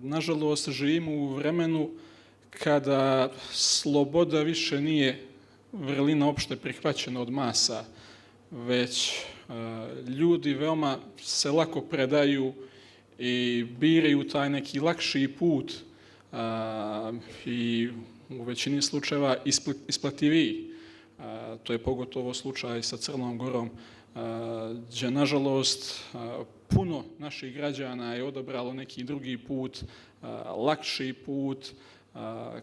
Nažalost, živimo u vremenu kada sloboda više nije vrlina opšte prihvaćena od masa, već ljudi veoma se lako predaju i biraju taj neki lakši put i u većini slučajeva isplativiji. To je pogotovo slučaj sa Crnom Gorom, gdje nažalost puno naših građana je odabralo neki drugi put, lakši put,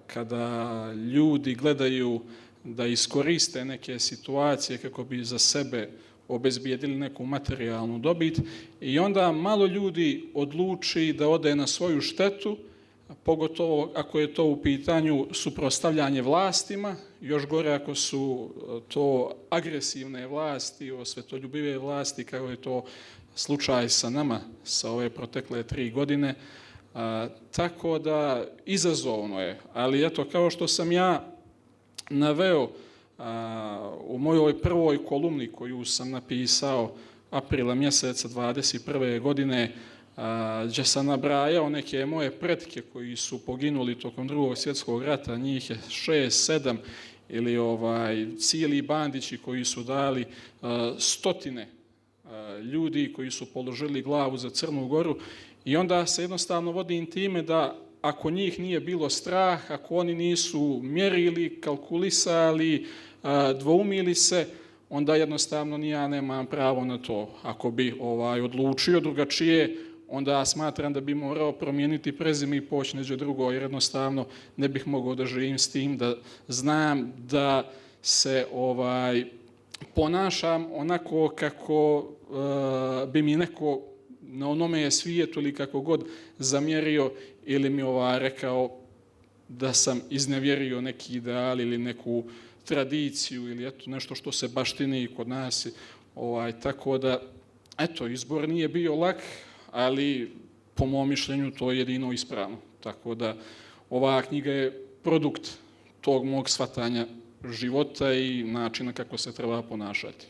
kada ljudi gledaju da iskoriste neke situacije kako bi za sebe obezbijedili neku materijalnu dobit i onda malo ljudi odluči da ode na svoju štetu, pogotovo ako je to u pitanju suprotstavljanje vlastima, još gore ako su to agresivne vlasti, osvetoljubive vlasti, kao je to slučaj sa nama, sa ove protekle 3 godine. Tako da izazovno je, ali eto, kao što sam ja naveo u mojoj prvoj kolumni koju sam napisao aprila mjeseca 2021. godine, gdje sam nabrajao neke moje pretke koji su poginuli tokom Drugog svjetskog rata, njih je 6, 7 ili cijeli bandići koji su dali stotine ljudi koji su položili glavu za Crnu Goru i onda se jednostavno vodim time da ako njih nije bilo strah, ako oni nisu mjerili, kalkulisali, dvoumili se, onda jednostavno ni ja nemam pravo na to. Ako bi odlučio drugačije, onda smatram da bi morao promijeniti prezime i poći neđe drugo, jer jednostavno ne bih mogao da živim s tim, da znam da se ponašam onako kako bi mi neko na onome svijetu ili kako god zamjerio ili mi rekao da sam iznevjerio neki ideal ili neku tradiciju ili eto nešto što se baštini kod nas. Tako da, eto, izbor nije bio lak, ali po mom mišljenju to je jedino ispravno. Tako da ova knjiga je produkt tog mog shvatanja života i načina kako se treba ponašati.